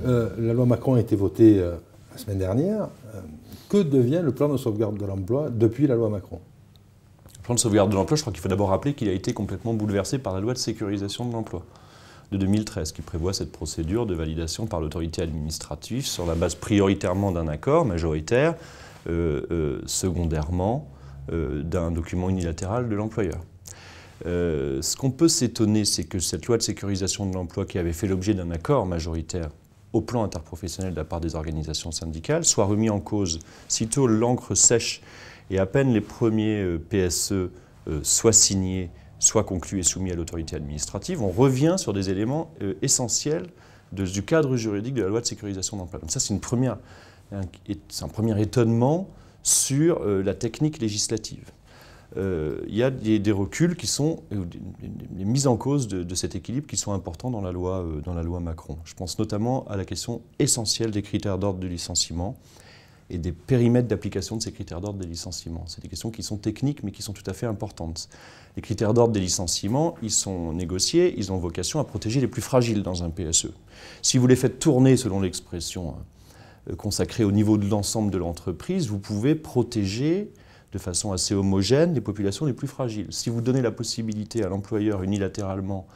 La loi Macron a été votée la semaine dernière. Que devient le plan de sauvegarde de l'emploi depuis la loi Macron? Le plan de sauvegarde de l'emploi, je crois qu'il faut d'abord rappeler qu'il a été complètement bouleversé par la loi de sécurisation de l'emploi de 2013, qui prévoit cette procédure de validation par l'autorité administrative sur la base prioritairement d'un accord majoritaire, secondairement d'un document unilatéral de l'employeur. Ce qu'on peut s'étonner, c'est que cette loi de sécurisation de l'emploi, qui avait fait l'objet d'un accord majoritaire au plan interprofessionnel de la part des organisations syndicales, soit remis en cause sitôt l'encre sèche et à peine les premiers PSE soient signés, soit conclus et soumis à l'autorité administrative. On revient sur des éléments essentiels du cadre juridique de la loi de sécurisation de l'emploi. Donc ça, c'est un premier étonnement sur la technique législative. Il y a des reculs qui sont, des mises en cause de cet équilibre qui sont importants dans la loi Macron. Je pense notamment à la question essentielle des critères d'ordre du licenciement et des périmètres d'application de ces critères d'ordre des licenciements. C'est des questions qui sont techniques mais qui sont tout à fait importantes. Les critères d'ordre des licenciements, ils sont négociés, ils ont vocation à protéger les plus fragiles dans un PSE. Si vous les faites tourner, selon l'expression consacrée au niveau de l'ensemble de l'entreprise, vous pouvez protéger de façon assez homogène les populations les plus fragiles. Si vous donnez la possibilité à l'employeur unilatéralement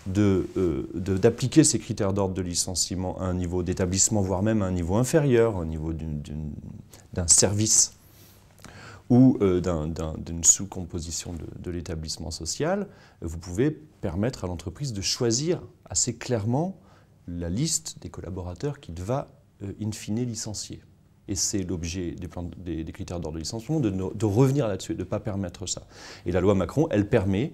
d'appliquer ces critères d'ordre de licenciement à un niveau d'établissement, voire même à un niveau inférieur, au niveau d'un service ou d'une sous-composition de l'établissement social, vous pouvez permettre à l'entreprise de choisir assez clairement la liste des collaborateurs qu'il va in fine licencier. Et c'est l'objet des critères d'ordre de licenciement de revenir là-dessus, de ne pas permettre ça. Et la loi Macron, elle permet,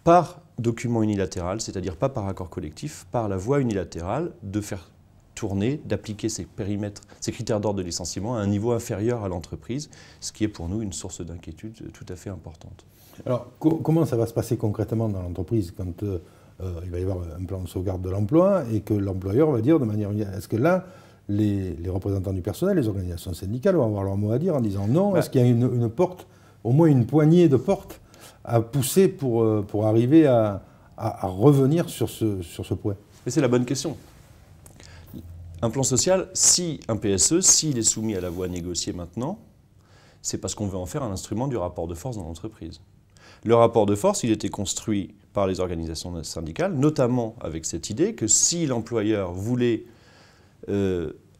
par document unilatéral, c'est-à-dire pas par accord collectif, par la voie unilatérale, de faire tourner, d'appliquer ces périmètres, ces critères d'ordre de licenciement à un niveau inférieur à l'entreprise, ce qui est pour nous une source d'inquiétude tout à fait importante. Alors, comment ça va se passer concrètement dans l'entreprise quand il va y avoir un plan de sauvegarde de l'emploi et que l'employeur va dire de manière... Est-ce que là, les représentants du personnel, les organisations syndicales vont avoir leur mot à dire en disant non? Est-ce qu'il y a une porte, au moins une poignée de portes à pousser pour arriver à revenir sur ce point? Mais c'est la bonne question. Un plan social, si un PSE, s'il est soumis à la voie négociée maintenant, c'est parce qu'on veut en faire un instrument du rapport de force dans l'entreprise. Le rapport de force, il était construit par les organisations syndicales, notamment avec cette idée que si l'employeur voulait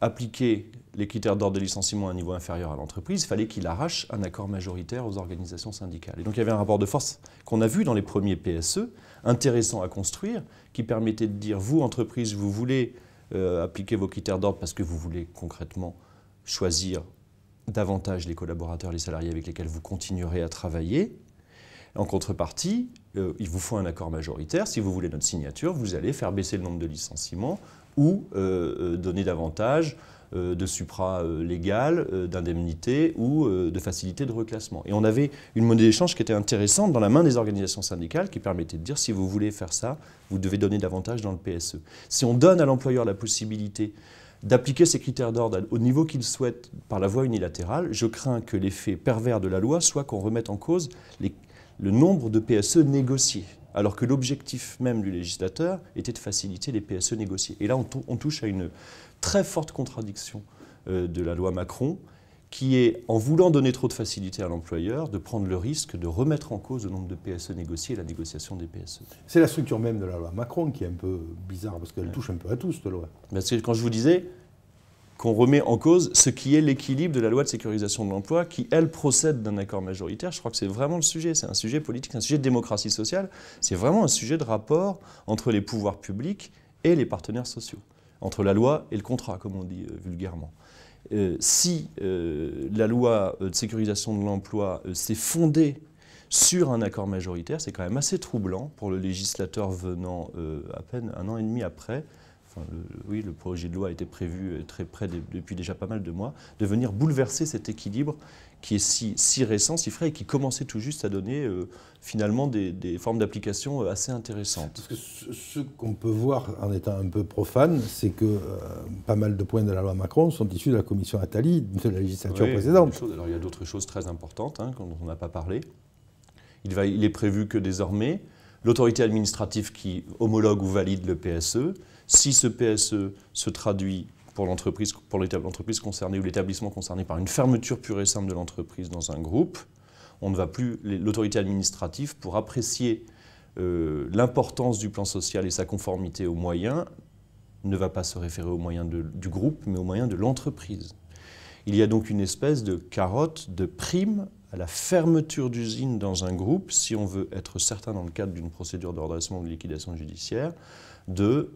appliquer les critères d'ordre de licenciement à un niveau inférieur à l'entreprise, il fallait qu'il arrache un accord majoritaire aux organisations syndicales. Et donc il y avait un rapport de force qu'on a vu dans les premiers PSE, intéressant à construire, qui permettait de dire, vous, entreprise, vous voulez appliquer vos critères d'ordre parce que vous voulez concrètement choisir davantage les collaborateurs, les salariés avec lesquels vous continuerez à travailler. En contrepartie, il vous faut un accord majoritaire. Si vous voulez notre signature, vous allez faire baisser le nombre de licenciements ou donner davantage de supra-légal, d'indemnités ou de facilités de reclassement. Et on avait une monnaie d'échange qui était intéressante dans la main des organisations syndicales qui permettait de dire si vous voulez faire ça, vous devez donner davantage dans le PSE. Si on donne à l'employeur la possibilité d'appliquer ces critères d'ordre au niveau qu'il souhaite par la voie unilatérale, je crains que l'effet pervers de la loi soit qu'on remette en cause le nombre de PSE négociés, alors que l'objectif même du législateur était de faciliter les PSE négociés. Et là, on touche à une très forte contradiction de la loi Macron, qui est, en voulant donner trop de facilité à l'employeur, de prendre le risque de remettre en cause le nombre de PSE négociés et la négociation des PSE. C'est la structure même de la loi Macron qui est un peu bizarre, parce qu'elle touche un peu à tout, cette loi. Parce que quand je vous disais qu'on remet en cause ce qui est l'équilibre de la loi de sécurisation de l'emploi, qui, elle, procède d'un accord majoritaire, je crois que c'est vraiment le sujet. C'est un sujet politique, c'est un sujet de démocratie sociale, c'est vraiment un sujet de rapport entre les pouvoirs publics et les partenaires sociaux, entre la loi et le contrat, comme on dit vulgairement. Si la loi de sécurisation de l'emploi s'est fondée sur un accord majoritaire, c'est quand même assez troublant pour le législateur venant à peine un an et demi après. Enfin, le projet de loi a été prévu très près depuis déjà pas mal de mois, de venir bouleverser cet équilibre qui est si récent, si frais, et qui commençait tout juste à donner finalement des formes d'application assez intéressantes. Parce que ce qu'on peut voir en étant un peu profane, c'est que pas mal de points de la loi Macron sont issus de la commission Attali de la législature précédente. Alors il y a d'autres choses très importantes dont on n'a pas parlé. Il est prévu que désormais, l'autorité administrative qui homologue ou valide le PSE. Si ce PSE se traduit pour l'entreprise concernée ou l'établissement concerné par une fermeture pure et simple de l'entreprise dans un groupe, on ne va plus, l'autorité administrative, pour apprécier l'importance du plan social et sa conformité aux moyens, ne va pas se référer aux moyens du groupe, mais aux moyens de l'entreprise. Il y a donc une espèce de carotte, de prime à la fermeture d'usine dans un groupe, si on veut être certain dans le cadre d'une procédure de redressement ou de liquidation judiciaire, de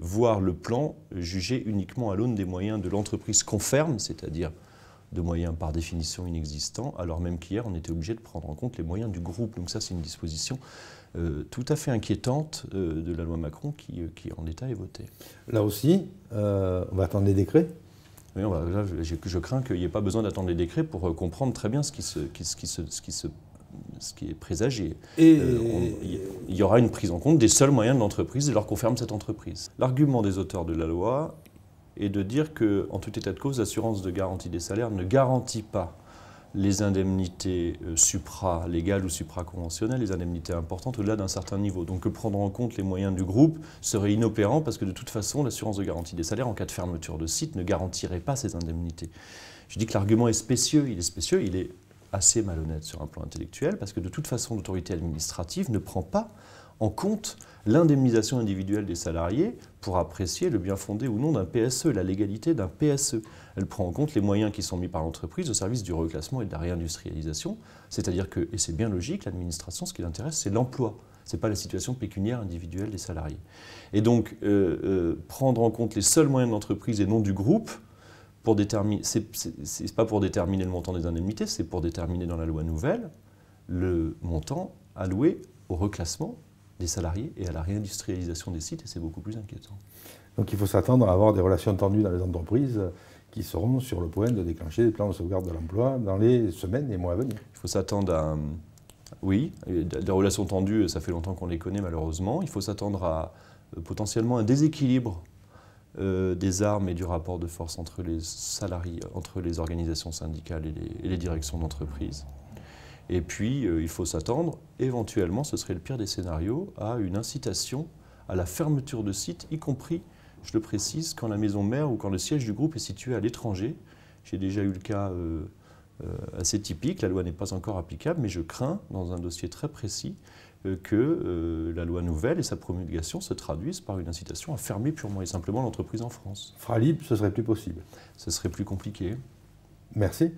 voir le plan jugé uniquement à l'aune des moyens de l'entreprise qu'on ferme, c'est-à-dire de moyens par définition inexistants, alors même qu'hier on était obligé de prendre en compte les moyens du groupe. Donc ça c'est une disposition tout à fait inquiétante de la loi Macron qui en l'état est votée. Là aussi, on va attendre les décrets. Oui, là, je crains qu'il n'y ait pas besoin d'attendre les décrets pour comprendre très bien ce qui est présagé. Il y aura une prise en compte des seuls moyens de l'entreprise dès lors qu'on ferme cette entreprise. L'argument des auteurs de la loi est de dire qu'en tout état de cause, l'assurance de garantie des salaires ne garantit pas les indemnités supra-légales ou supra-conventionnelles, les indemnités importantes au-delà d'un certain niveau. Donc que prendre en compte les moyens du groupe serait inopérant parce que de toute façon, l'assurance de garantie des salaires en cas de fermeture de site ne garantirait pas ces indemnités. Je dis que l'argument est spécieux, il est assez malhonnête sur un plan intellectuel parce que de toute façon, l'autorité administrative ne prend pas en compte l'indemnisation individuelle des salariés pour apprécier le bien fondé ou non d'un PSE, la légalité d'un PSE. Elle prend en compte les moyens qui sont mis par l'entreprise au service du reclassement et de la réindustrialisation, c'est-à-dire que, et c'est bien logique, l'administration, ce qui l'intéresse, c'est l'emploi, ce n'est pas la situation pécuniaire individuelle des salariés. Et donc, prendre en compte les seuls moyens de l'entreprise et non du groupe, c'est pas pour déterminer le montant des indemnités, c'est pour déterminer dans la loi nouvelle le montant alloué au reclassement des salariés et à la réindustrialisation des sites, et c'est beaucoup plus inquiétant. Donc il faut s'attendre à avoir des relations tendues dans les entreprises qui seront sur le point de déclencher des plans de sauvegarde de l'emploi dans les semaines et mois à venir. Il faut s'attendre à... Oui, des relations tendues, ça fait longtemps qu'on les connaît malheureusement. Il faut s'attendre à potentiellement un déséquilibre des armes et du rapport de force entre les salariés, entre les organisations syndicales et les directions d'entreprise. Et puis, il faut s'attendre, éventuellement, ce serait le pire des scénarios, à une incitation à la fermeture de sites, y compris, je le précise, quand la maison mère ou quand le siège du groupe est situé à l'étranger. J'ai déjà eu le cas assez typique, la loi n'est pas encore applicable, mais je crains, dans un dossier très précis, que la loi nouvelle et sa promulgation se traduisent par une incitation à fermer purement et simplement l'entreprise en France. Fralib, ce serait plus possible. Ce serait plus compliqué. Merci.